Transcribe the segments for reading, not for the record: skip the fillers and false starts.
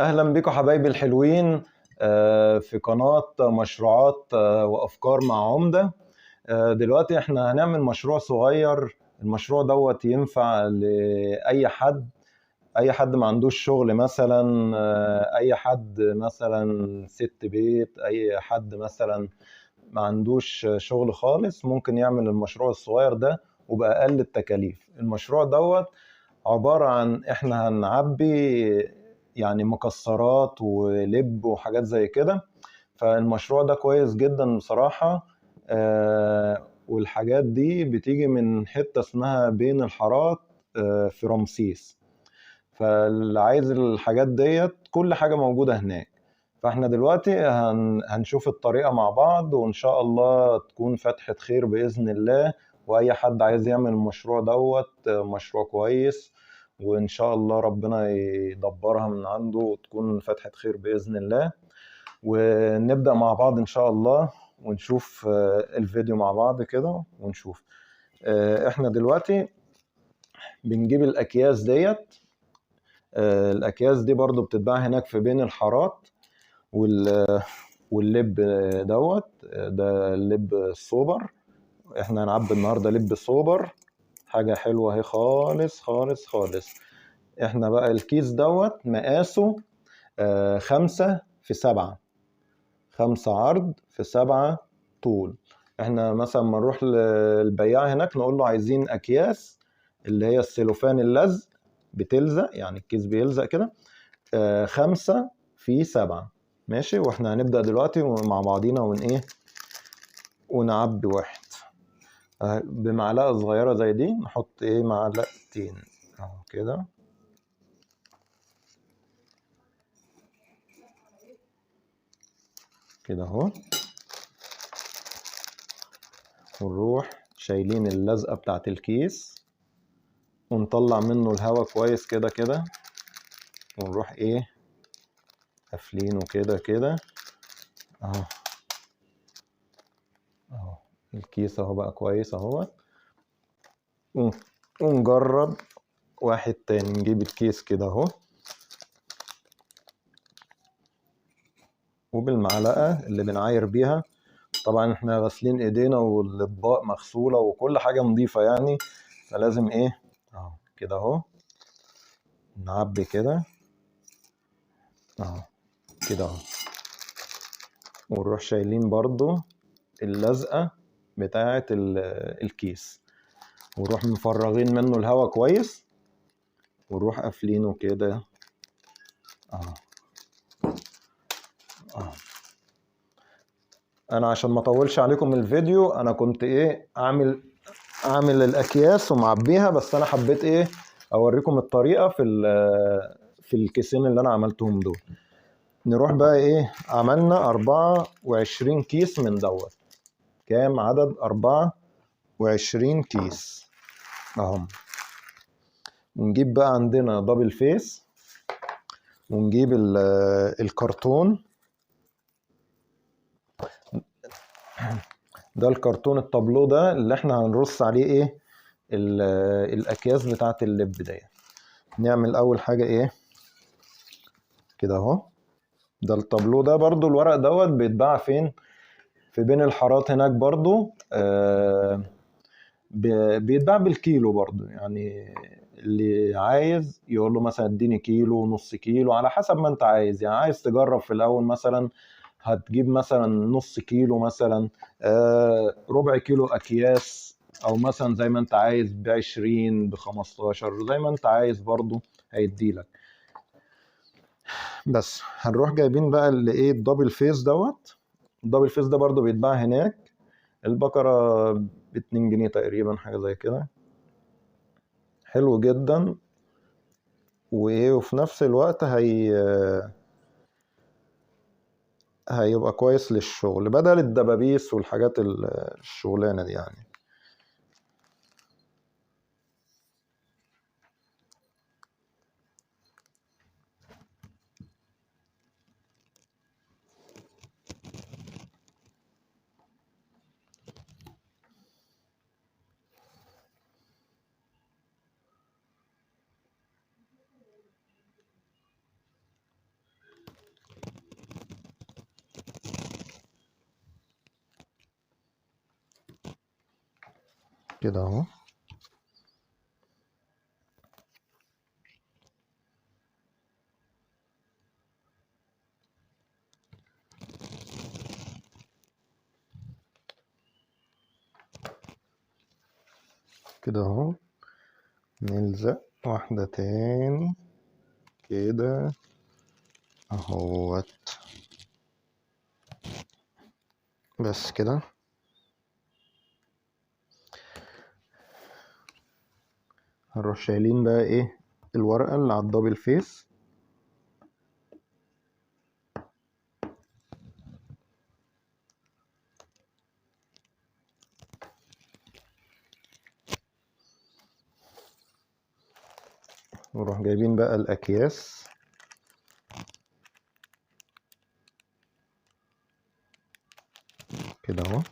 اهلا بكم حبايبي الحلوين. في قناة مشروعات وافكار مع عمدة. دلوقتي احنا هنعمل مشروع صغير. المشروع دوت ينفع لاي حد، اي حد ما عندوش شغل مثلا، اي حد مثلا ست بيت، اي حد مثلا ما عندوش شغل خالص ممكن يعمل المشروع الصغير ده وبأقل التكاليف. المشروع دوت عبارة عن احنا هنعبي يعني مكسرات ولب وحاجات زي كده. فالمشروع ده كويس جدا بصراحة. والحاجات دي بتيجي من حتة اسمها بين الحارات في رمسيس. فاللي عايز الحاجات ديت كل حاجة موجودة هناك. فاحنا دلوقتي هنشوف الطريقة مع بعض، وان شاء الله تكون فتحة خير بإذن الله. واي حد عايز يعمل المشروع دوت مشروع كويس، وان شاء الله ربنا يدبرها من عنده وتكون فتحة خير بإذن الله. ونبدأ مع بعض ان شاء الله ونشوف الفيديو مع بعض كده ونشوف. احنا دلوقتي بنجيب الأكياس ديت. الأكياس دي برضو بتتباع هناك في بين الحارات. واللب دوت ده اللب السوبر. احنا هنعبي النهارده لب سوبر، حاجة حلوة اهي خالص خالص خالص. احنا بقى الكيس دوت مقاسه 5 في 7، 5 عرض في 7 طول. احنا مثلا ما نروح للبياع هناك نقول له عايزين اكياس اللي هي السيلوفان اللزق بتلزق، يعني الكيس بيلزق كده. 5 في 7 ماشي. واحنا هنبدأ دلوقتي مع بعضينا ونعبي واحد بمعلقة صغيرة زي دي. نحط معلقتين اهو كده. كده اهو. ونروح شايلين اللزقة بتاعت الكيس ونطلع منه الهواء كويس كده كده، ونروح قافلينه كده كده اهو. اهو الكيس اهو بقى كويس اهو. ونجرب واحد تاني. نجيب الكيس كده اهو، وبالمعلقة اللي بنعاير بيها، طبعا احنا غاسلين ايدينا والاطباق مغسولة وكل حاجة نظيفة يعني، فلازم اهو كده اهو نعبي كده اهو كده اهو. ونروح شايلين برضو اللزقة بتاعة الكيس، ونروح مفرغين منه الهواء كويس، ونروح قافلينه كده اهو. اهو انا عشان ما اطولش عليكم الفيديو، انا كنت اعمل الاكياس ومعبيها، بس انا حبيت اوريكم الطريقة في الكيسين اللي انا عملتهم دول. نروح بقى عملنا 24 كيس من دوت. كام عدد؟ 24 كيس اهم. ونجيب بقى عندنا دبل فيس، ونجيب الكرتون ده، الكرتون التابلو ده اللي احنا هنرص عليه الاكياس بتاعه اللب ديت. نعمل اول حاجه كده اهو. ده التابلو ده برضو الورق دوت بيتباع فين؟ في بين الحارات هناك برضو. بيتباع بالكيلو برضو، يعني اللي عايز يقول له مثلا اديني كيلو، نص كيلو، على حسب ما انت عايز. يعني عايز تجرب في الاول مثلا هتجيب مثلا نص كيلو مثلا، ربع كيلو اكياس، او مثلا زي ما انت عايز ب20 ب15 زي ما انت عايز برضو هيديلك. بس هنروح جايبين بقى اللي الدبل فيس دوت. الدبل فيس ده برضو بيتباع هناك. البقرة ب2 جنيه تقريبا، حاجة زي كده. حلو جدا. وفي نفس الوقت هيبقى كويس للشغل بدل الدبابيس والحاجات الشغلانة دي يعني. كده اهو. كده اهو. نلزق واحدة تاني كده اهوت. بس كده. هنروح شايلين بقى ايه الورقة اللي على الدبل فيس. ونروح جايبين بقى الأكياس كده اهو.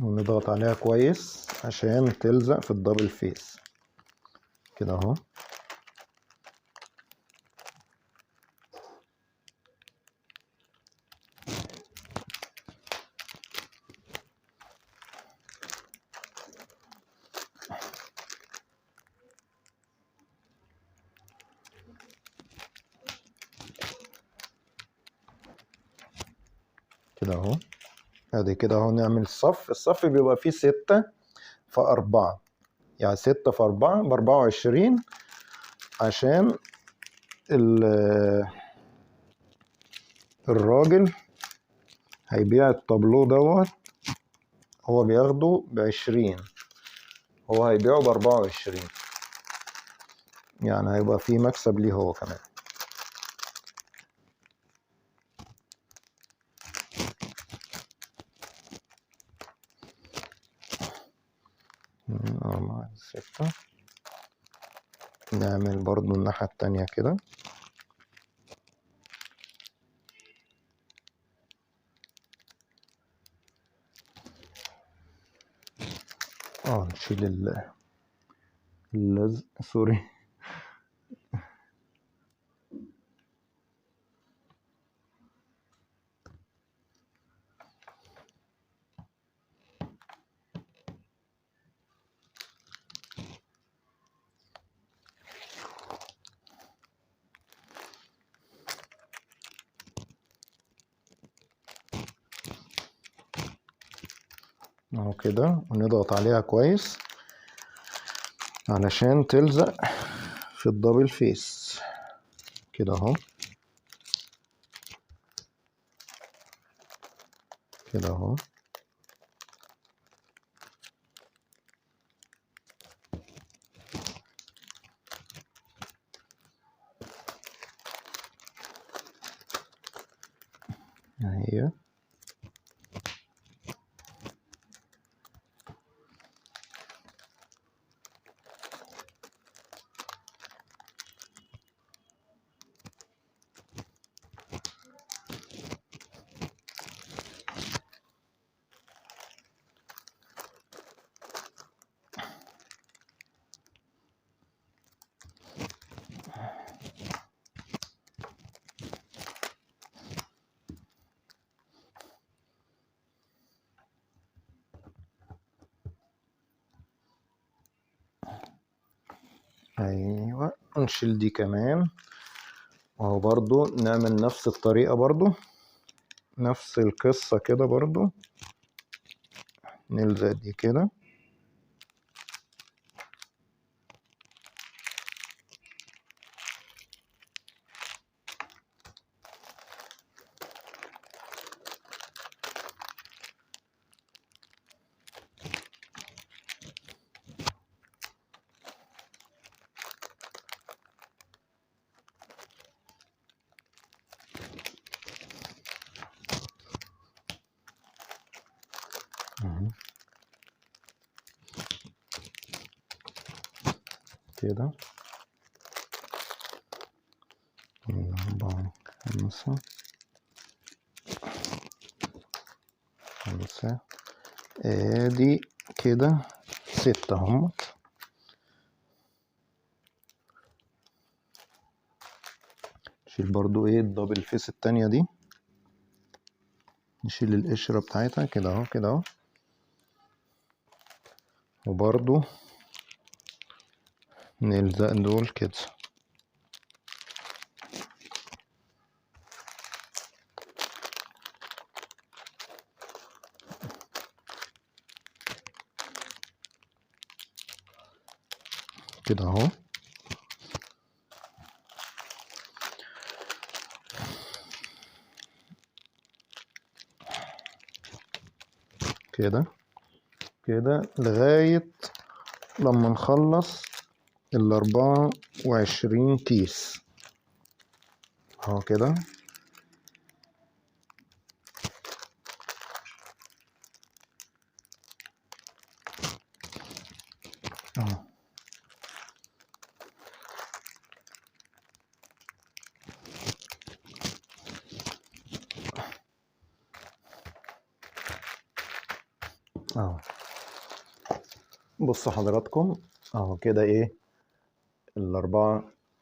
ونضغط عليها كويس عشان تلزق في الدبل فيس كده اهو. كده اهو. ادي كده اهو. نعمل الصف بيبقى فيه 6 في 4، يعني 6 في 4 ب24، عشان الراجل هيبيع الطابلو دوت، هو بياخده ب20، هو هيبيعه ب24، يعني هيبقى فيه مكسب ليه هو كمان. من 4 ل6. نعمل برضو الناحية التانية كده. نشيل اللزق، سوري. اهو كده. ونضغط عليها كويس علشان تلزق في الدبل فيس كده اهو. كده اهو. اهي. ايوه. نشيل دي كمان، وهو برضو نعمل نفس الطريقة، برضو نفس القصة كده، برضو نلزق دي كده. كده 4 5 ادي كده 6 اهم. نشيل برضو ايه الدبل فيس التانية دي، نشيل القشرة بتاعتها كده اهو كده اهو، وبرضو نلزق دول كده كده اهو. كده كده لغاية لما نخلص 24 كيس اهو كده اهو. اهو بصوا حضراتكم اهو كده ايه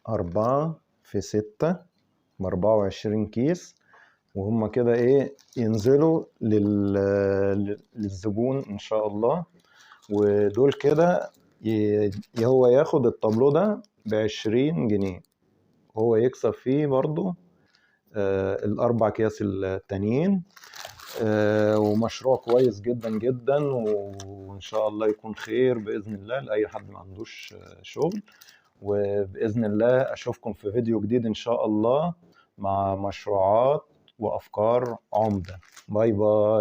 أربعة في 6 ب24 كيس، وهم كده ايه ينزلوا للزبون ان شاء الله. ودول كده هو ياخد الطابلو ده ب20 جنيه، وهو يكسب فيه برضو الأربع أكياس التانيين. ومشروع كويس جدا جدا، وإن شاء الله يكون خير بإذن الله لأي حد ما عندوش شغل. وبإذن الله أشوفكم في فيديو جديد إن شاء الله مع مشروعات وأفكار عمدة. باي باي.